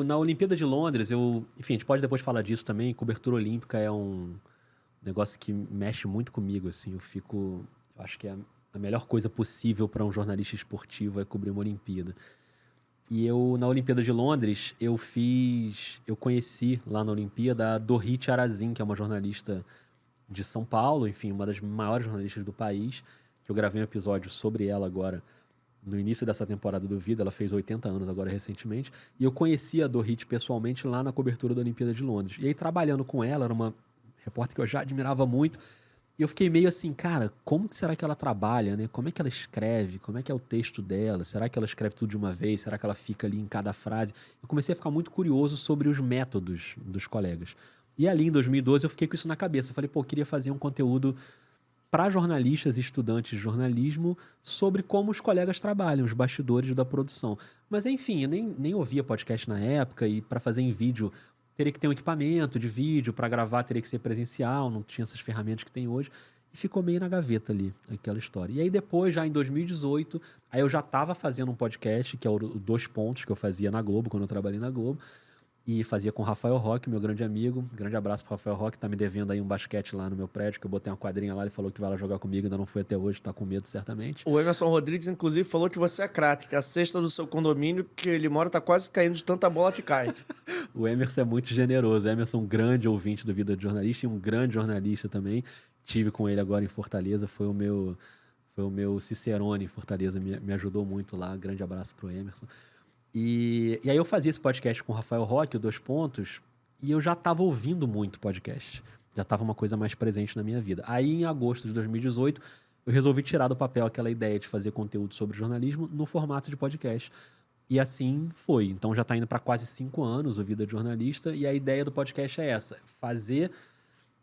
na Olimpíada de Londres, enfim, a gente pode depois falar disso também. Cobertura olímpica é um negócio que mexe muito comigo, assim. Eu acho que a melhor coisa possível para um jornalista esportivo é cobrir uma Olimpíada. E na Olimpíada de Londres, eu conheci lá na Olimpíada a Dorit Arazin, que é uma jornalista de São Paulo, enfim, uma das maiores jornalistas do país, que eu gravei um episódio sobre ela agora, no início dessa temporada do Vida. Ela fez 80 anos agora recentemente, e eu conheci a Dorit pessoalmente lá na cobertura da Olimpíada de Londres. E aí, trabalhando com ela, era uma repórter que eu já admirava muito, e eu fiquei meio assim, cara, como que será que ela trabalha, né? Como é que ela escreve? Como é que é o texto dela? Será que ela escreve tudo de uma vez? Será que ela fica ali em cada frase? Eu comecei a ficar muito curioso sobre os métodos dos colegas. E ali, em 2012, eu fiquei com isso na cabeça. Eu falei, pô, eu queria fazer um conteúdo para jornalistas e estudantes de jornalismo sobre como os colegas trabalham, os bastidores da produção. Mas, enfim, eu nem ouvia podcast na época, e para fazer em vídeo teria que ter um equipamento de vídeo, para gravar teria que ser presencial, não tinha essas ferramentas que tem hoje. E ficou meio na gaveta ali, aquela história. E aí depois, já em 2018, aí eu já estava fazendo um podcast, que é o Dois Pontos, que eu fazia na Globo, quando eu trabalhei na Globo. E fazia com o Rafael Roque, meu grande amigo. Grande abraço pro Rafael Roque, tá me devendo aí um basquete lá no meu prédio, que eu botei uma quadrinha lá, ele falou que vai lá jogar comigo, ainda não foi até hoje, tá com medo certamente. O Emerson Rodrigues, inclusive, falou que você é craque, que a cesta do seu condomínio que ele mora tá quase caindo de tanta bola que cai. O Emerson é muito generoso. O Emerson é um grande ouvinte do Vida de Jornalista e um grande jornalista também. Tive com ele agora em Fortaleza, foi o meu Cicerone em Fortaleza, me ajudou muito lá. Grande abraço pro Emerson. E aí eu fazia esse podcast com o Rafael Roque, o Dois Pontos, e eu já estava ouvindo muito podcast. Já estava uma coisa mais presente na minha vida. Aí, em agosto de 2018, eu resolvi tirar do papel aquela ideia de fazer conteúdo sobre jornalismo no formato de podcast. E assim foi. Então já está indo para quase 5 anos o Vida de Jornalista, e a ideia do podcast é essa: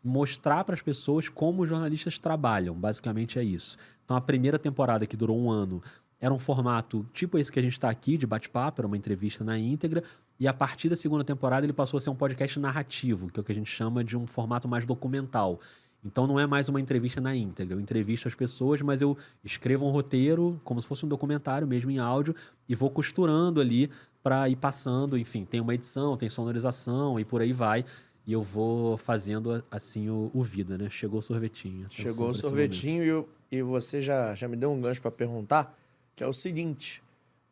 mostrar para as pessoas como os jornalistas trabalham. Basicamente é isso. Então a primeira temporada, que durou 1 ano, era um formato tipo esse que a gente está aqui, de bate-papo, era uma entrevista na íntegra, e a partir da segunda temporada ele passou a ser um podcast narrativo, que é o que a gente chama de um formato mais documental. Então não é mais uma entrevista na íntegra, eu entrevisto as pessoas, mas eu escrevo um roteiro, como se fosse um documentário mesmo em áudio, e vou costurando ali para ir passando, enfim, tem uma edição, tem sonorização e por aí vai. E eu vou fazendo assim o Vida, né? Chegou o sorvetinho. Chegou o sorvetinho e você já me deu um gancho para perguntar, que é o seguinte: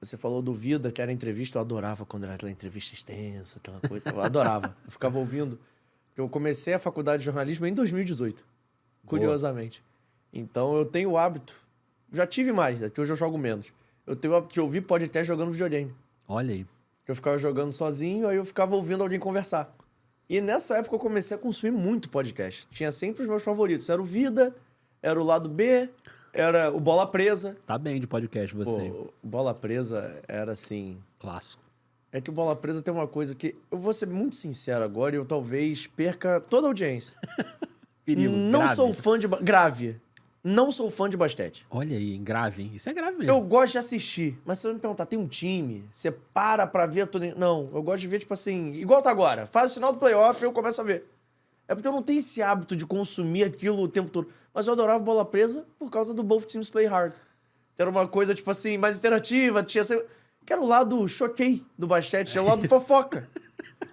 você falou do Vida, que era entrevista, eu adorava quando era aquela entrevista extensa, aquela coisa, eu adorava, eu ficava ouvindo. Eu comecei a faculdade de jornalismo em 2018, curiosamente. Então eu tenho o hábito, já tive mais, aqui hoje eu jogo menos, eu tenho o hábito de ouvir podcast jogando videogame. Olha aí. Eu ficava jogando sozinho, aí eu ficava ouvindo alguém conversar. E nessa época eu comecei a consumir muito podcast. Tinha sempre os meus favoritos, era o Vida, era o Lado B, era o Bola Presa. Tá bem de podcast você. Pô, o Bola Presa era assim... Clássico. É que o Bola Presa tem uma coisa que... Eu vou ser muito sincero agora e eu talvez perca toda a audiência. Perigo. Não grave. sou fã de... Grave. Não sou fã de basquete. Olha aí, grave, hein? Isso é grave mesmo. Eu gosto de assistir, mas se você me perguntar, tem um time? Você para pra ver tudo... Não, eu gosto de ver, tipo assim... Igual tá agora. Faz o final do playoff e eu começo a ver. É porque eu não tenho esse hábito de consumir aquilo o tempo todo. Mas eu adorava Bola Presa por causa do Both Teams Play Hard. Era uma coisa, tipo assim, mais interativa. Tinha... Que era o lado choquei do basquete, é o lado fofoca.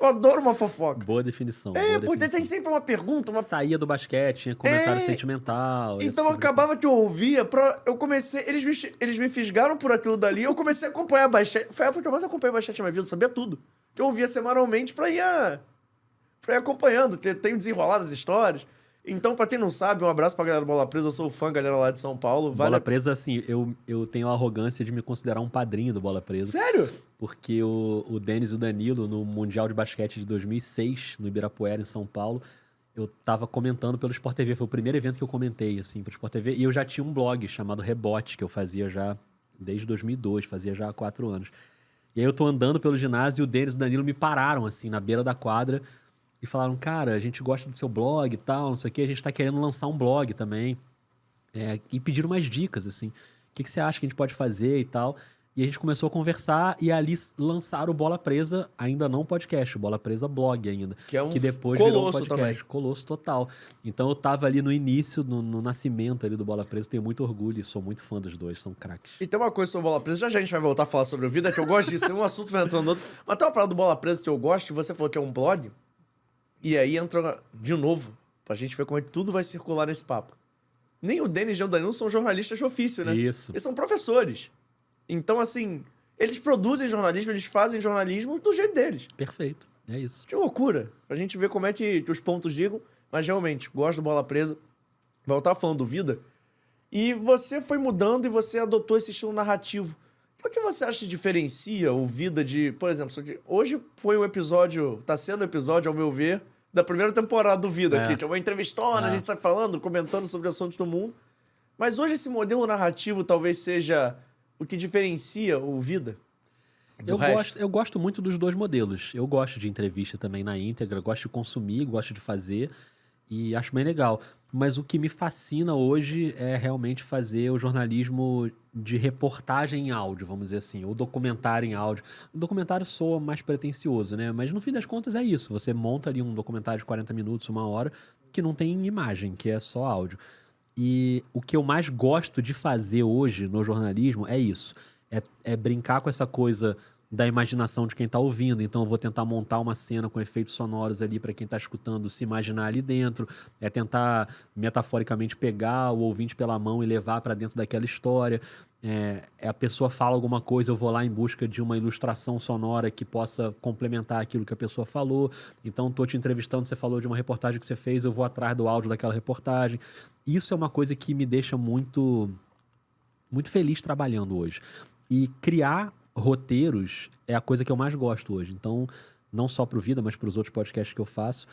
Eu adoro uma fofoca. Boa definição. Porque tem sempre uma pergunta, uma... Saía do basquete, tinha comentário sentimental. Então acabava que eu ouvia, eu comecei... Eles me fisgaram por aquilo dali, eu comecei a acompanhar basquete. Foi a época que eu mais acompanhei basquete na minha vida, eu sabia tudo. Eu ouvia semanalmente pra ir acompanhando, tenho desenrolado as histórias. Então, pra quem não sabe, um abraço pra galera do Bola Presa, eu sou fã, galera lá de São Paulo. Bola Presa, assim, eu tenho a arrogância de me considerar um padrinho do Bola Presa. Sério? Porque o Denis e o Danilo, no Mundial de Basquete de 2006, no Ibirapuera, em São Paulo, eu tava comentando pelo Sport TV. Foi o primeiro evento que eu comentei, assim, pro Sport TV. E eu já tinha um blog chamado Rebote, que eu fazia já desde 2002, fazia já há 4 anos. E aí eu tô andando pelo ginásio e o Denis e o Danilo me pararam, assim, na beira da quadra, e falaram, cara, a gente gosta do seu blog e tal, não sei o quê, a gente tá querendo lançar um blog também. E pediram umas dicas, assim. O que você acha que a gente pode fazer e tal? E a gente começou a conversar e ali lançaram o Bola Presa, ainda não podcast, o Bola Presa blog ainda. Que é um depois colosso virou um podcast, também. Colosso total. Então eu tava ali no início, no nascimento ali do Bola Presa, tenho muito orgulho e sou muito fã dos dois, são craques. E tem uma coisa sobre Bola Presa, já a gente vai voltar a falar sobre a vida, que eu gosto disso, um assunto vai entrando no outro. Mas tem uma parada do Bola Presa que eu gosto, que você falou que é um blog, e aí entra de novo, pra gente ver como é que tudo vai circular nesse papo. Nem o Denis nem o Danilo são jornalistas de ofício, né? Isso. Eles são professores. Então, assim, eles produzem jornalismo, eles fazem jornalismo do jeito deles. Perfeito, é isso. Que loucura. Pra gente ver como é que os pontos digam. Mas, realmente, gosto do Bola Presa. Vai estar falando do Vida. E você foi mudando e você adotou esse estilo narrativo. O que você acha que diferencia o Vida de... Por exemplo, hoje foi um episódio... Tá sendo um episódio, ao meu ver, da primeira temporada do Vida aqui. Tinha uma entrevistona, a gente sai falando, comentando sobre assuntos do mundo. Mas hoje esse modelo narrativo talvez seja o que diferencia o Vida do resto. Eu gosto muito dos dois modelos. Eu gosto de entrevista também na íntegra, gosto de consumir, gosto de fazer e acho bem legal. Mas o que me fascina hoje é realmente fazer o jornalismo de reportagem em áudio, vamos dizer assim, ou documentário em áudio. O documentário soa mais pretencioso, né? Mas no fim das contas é isso. Você monta ali um documentário de 40 minutos, 1 hora, que não tem imagem, que é só áudio. E o que eu mais gosto de fazer hoje no jornalismo é isso. É brincar com essa coisa da imaginação de quem tá ouvindo. Então eu vou tentar montar uma cena com efeitos sonoros ali para quem tá escutando se imaginar ali dentro. É tentar, metaforicamente, pegar o ouvinte pela mão e levar para dentro daquela história. A pessoa fala alguma coisa, eu vou lá em busca de uma ilustração sonora que possa complementar aquilo que a pessoa falou. Então, tô te entrevistando, você falou de uma reportagem que você fez, eu vou atrás do áudio daquela reportagem. Isso é uma coisa que me deixa muito, muito feliz trabalhando hoje. E criar roteiros é a coisa que eu mais gosto hoje. Então, não só pro Vida, mas pros outros podcasts que eu faço,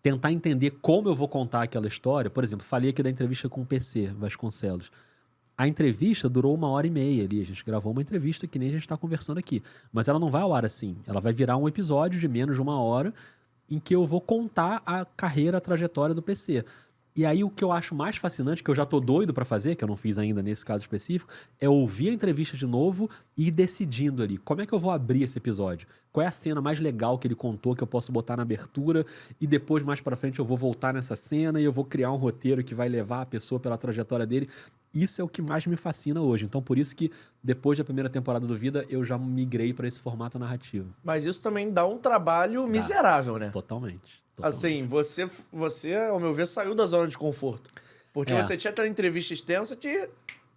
tentar entender como eu vou contar aquela história. Por exemplo, falei aqui da entrevista com o PC Vasconcelos. A entrevista durou 1h30 ali. A gente gravou uma entrevista que nem a gente está conversando aqui. Mas ela não vai ao ar assim. Ela vai virar um episódio de menos de 1 hora em que eu vou contar a carreira, a trajetória do PC. E aí o que eu acho mais fascinante, que eu já tô doido pra fazer, que eu não fiz ainda nesse caso específico, é ouvir a entrevista de novo e ir decidindo ali, como é que eu vou abrir esse episódio? Qual é a cena mais legal que ele contou que eu posso botar na abertura e depois, mais pra frente, eu vou voltar nessa cena e eu vou criar um roteiro que vai levar a pessoa pela trajetória dele. Isso é o que mais me fascina hoje. Então, por isso que depois da primeira temporada do Vida, eu já migrei pra esse formato narrativo. Mas isso também dá um trabalho miserável, né? Totalmente. Assim, você, ao meu ver, saiu da zona de conforto. Porque você tinha aquela entrevista extensa que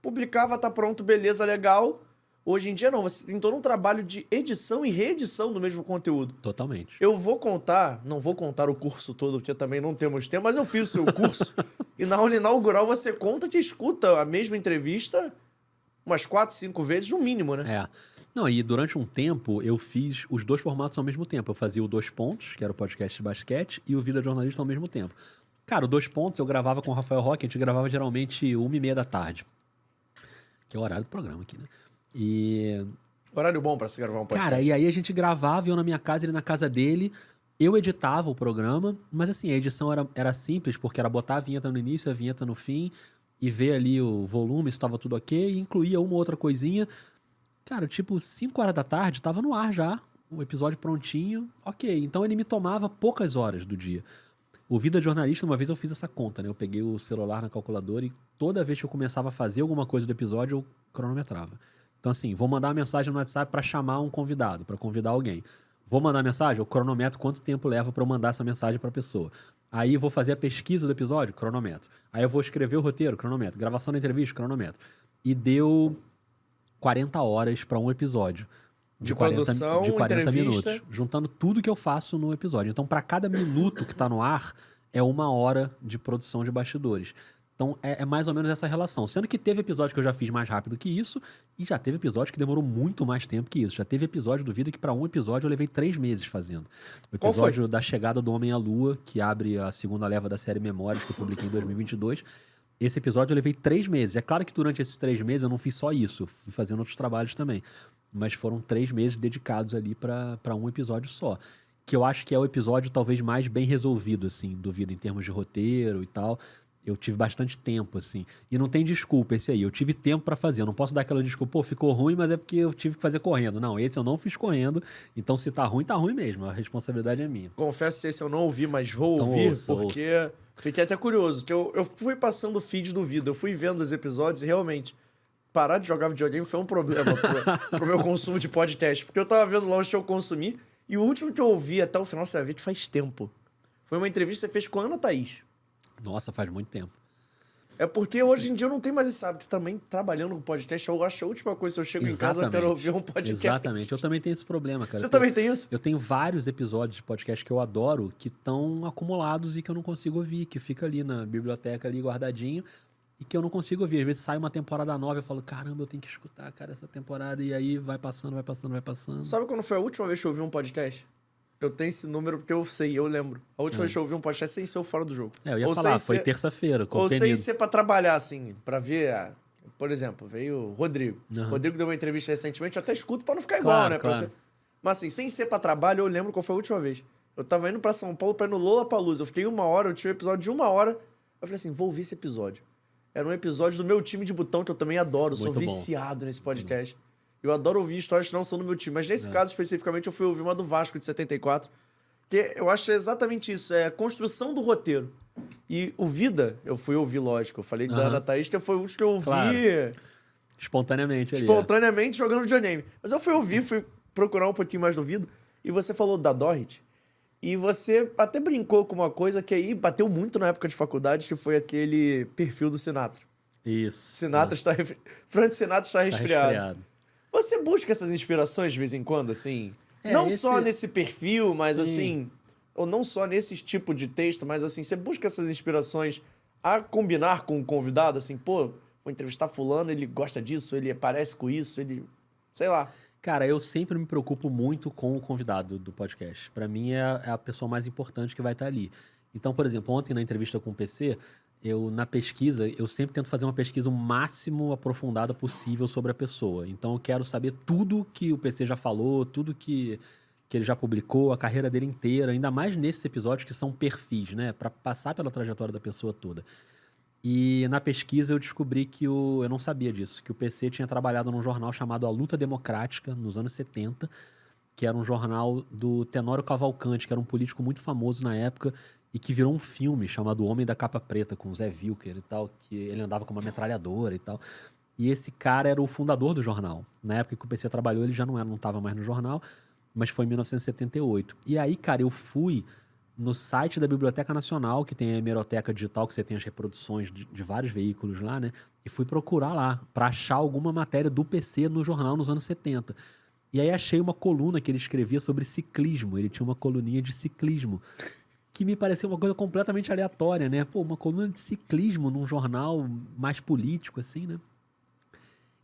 publicava, tá pronto, beleza, legal. Hoje em dia não, você tem todo um trabalho de edição e reedição do mesmo conteúdo. Totalmente. Eu não vou contar o curso todo, porque também não temos tempo, mas eu fiz o seu curso. E na aula inaugural você conta que escuta a mesma entrevista umas 4, 5 vezes no mínimo, né? Não, e durante um tempo eu fiz os dois formatos ao mesmo tempo. Eu fazia o 2 Pontos, que era o podcast de basquete, e o Vida Jornalista ao mesmo tempo. Cara, o 2 Pontos eu gravava com o Rafael Roque, a gente gravava geralmente 1h30 da tarde. Que é o horário do programa aqui, né? E... horário bom pra se gravar um podcast. Cara, e aí a gente gravava, eu na minha casa, ele na casa dele. Eu editava o programa, mas assim, a edição era simples, porque era botar a vinheta no início, a vinheta no fim, e ver ali o volume, se estava tudo ok, e incluía uma outra coisinha. Cara, tipo, 5 horas da tarde, tava no ar já, o episódio prontinho, ok. Então ele me tomava poucas horas do dia. O Vida de Jornalista, uma vez eu fiz essa conta, né? Eu peguei o celular na calculadora e toda vez que eu começava a fazer alguma coisa do episódio, eu cronometrava. Então assim, vou mandar uma mensagem no WhatsApp para chamar um convidado, para convidar alguém. Vou mandar mensagem, eu cronometro quanto tempo leva para eu mandar essa mensagem para a pessoa. Aí vou fazer a pesquisa do episódio, cronometro. Aí eu vou escrever o roteiro, cronometro. Gravação da entrevista, cronometro. E deu 40 horas para um episódio. De produção, de 40 entrevista. minutos. Juntando tudo que eu faço no episódio. Então, para cada minuto que tá no ar, é 1 hora de produção de bastidores. Então, é mais ou menos essa relação. Sendo que teve episódio que eu já fiz mais rápido que isso, e já teve episódio que demorou muito mais tempo que isso. Já teve episódio do Vida que, para um episódio, eu levei 3 meses fazendo. O episódio da chegada do Homem à Lua, que abre a segunda leva da série Memórias, que eu publiquei em 2022. Esse episódio eu levei 3 meses. É claro que durante esses 3 meses eu não fiz só isso, fui fazendo outros trabalhos também. Mas foram 3 meses dedicados ali para um episódio só. Que eu acho que é o episódio talvez mais bem resolvido, assim, do Vida, em termos de roteiro e tal. eu tive bastante tempo, assim. E não tem desculpa esse aí. Eu tive tempo pra fazer. Eu não posso dar aquela desculpa, pô, ficou ruim, mas é porque eu tive que fazer correndo. Não, esse eu não fiz correndo. Então, se tá ruim mesmo. A responsabilidade é minha. Confesso que esse eu não ouvi, mas vou Então, ouvir, ouça. fiquei até curioso. Que eu fui passando o feed do Vida, eu fui vendo os episódios e realmente parar de jogar videogame foi um problema pro meu consumo de podcast. Porque eu tava vendo lá os que eu consumi e o último que eu ouvi até o final dessa vida faz tempo. Foi uma entrevista que você fez com a Ana Thaís. Nossa, faz muito tempo. É porque hoje em dia eu não tenho mais esse hábito. Também trabalhando com podcast, eu acho a última coisa, se eu chego em casa, eu quero ouvir um podcast. Exatamente. Eu também tenho esse problema, cara. Você também tem isso? Eu tenho vários episódios de podcast que eu adoro, que estão acumulados e que eu não consigo ouvir, que fica ali na biblioteca, ali guardadinho, e que eu não consigo ouvir. Às vezes sai uma temporada nova, eu falo, caramba, eu tenho que escutar, cara, essa temporada, e aí vai passando. Sabe quando foi a última vez que eu ouvi um podcast? Eu tenho esse número porque eu lembro. A última vez que eu ouvi um podcast sem ser o Fora do Jogo. Eu ia falar, foi terça-feira. Ou sem ser pra trabalhar, assim, pra ver... Por exemplo, veio o Rodrigo. O Rodrigo deu uma entrevista recentemente, eu até escuto pra não ficar igual, né? Claro. Mas assim, sem ser pra trabalho, eu lembro qual foi a última vez. Eu tava indo pra São Paulo pra ir no Lollapalooza. Eu fiquei 1 hora, eu tinha um episódio de 1 hora. Eu falei assim, vou ouvir esse episódio. Era um episódio do meu time de botão, que eu também adoro. Sou viciado nesse podcast. Eu adoro ouvir histórias que não são do meu time. Mas nesse caso, especificamente, eu fui ouvir uma do Vasco de 74. Que eu acho exatamente isso. É a construção do roteiro. E o Vida, eu fui ouvir, lógico. Eu falei da Ana Thaís, que foi o que eu ouvi... Claro. Espontaneamente ali. Espontaneamente jogando videogame. Mas eu fui ouvir, fui procurar um pouquinho mais do Vida. E você falou da Dorrit. E você até brincou com uma coisa que aí bateu muito na época de faculdade, que foi aquele perfil do Sinatra. Isso. Sinatra está... Frank Sinatra está resfriado. Você busca essas inspirações de vez em quando, assim? Não só nesse perfil, mas assim... Ou não só nesse tipo de texto, mas assim, você busca essas inspirações a combinar com o convidado, assim, pô, vou entrevistar fulano, ele gosta disso, ele parece com isso, ele... Sei lá. Cara, eu sempre me preocupo muito com o convidado do podcast. Pra mim, é a pessoa mais importante que vai estar ali. Então, por exemplo, ontem na entrevista com o PC, na pesquisa, eu sempre tento fazer uma pesquisa o máximo aprofundada possível sobre a pessoa. Então, eu quero saber tudo que o PC já falou, tudo que ele já publicou, a carreira dele inteira, ainda mais nesses episódios que são perfis, né? Pra passar pela trajetória da pessoa toda. E na pesquisa eu descobri que eu não sabia disso, que o PC tinha trabalhado num jornal chamado A Luta Democrática, nos anos 70, que era um jornal do Tenório Cavalcanti, que era um político muito famoso na época, e que virou um filme chamado O Homem da Capa Preta, com o Zé Vilker e tal, que ele andava com uma metralhadora e tal. E esse cara era o fundador do jornal. Na época que o PC trabalhou, ele já não estava mais no jornal, mas foi em 1978. E aí, cara, eu fui no site da Biblioteca Nacional, que tem a hemeroteca digital, que você tem as reproduções de vários veículos lá, né? E fui procurar lá, para achar alguma matéria do PC no jornal nos anos 70. E aí achei uma coluna que ele escrevia sobre ciclismo. Ele tinha uma coluninha de ciclismo, que me pareceu uma coisa completamente aleatória, né? Pô, uma coluna de ciclismo num jornal mais político, assim, né?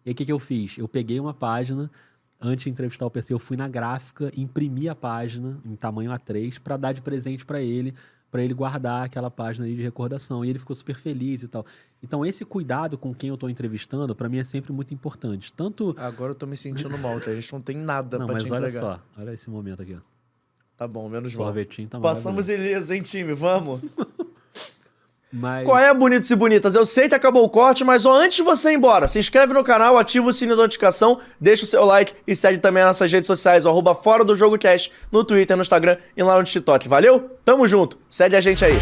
E aí, o que eu fiz? Eu peguei uma página... Antes de entrevistar o PC, eu fui na gráfica, imprimi a página em tamanho A3 para dar de presente para ele guardar aquela página ali de recordação. E ele ficou super feliz e tal. Então, esse cuidado com quem eu tô entrevistando, para mim, é sempre muito importante. Tanto... Agora eu tô me sentindo mal, tá? A gente não tem nada pra te entregar. Mas olha só, olha esse momento aqui, ó. Tá bom, menos mal. Sorvetinho tá Passamos ileso, hein, time? Vamos! Mas... Qual é, bonitos e bonitas? Eu sei que acabou o corte, mas antes de você ir embora, se inscreve no canal, ativa o sininho da notificação, deixa o seu like e segue também as nossas redes sociais, @ForaDoJogoCast, no Twitter, no Instagram e lá no TikTok. Valeu? Tamo junto. Segue a gente aí.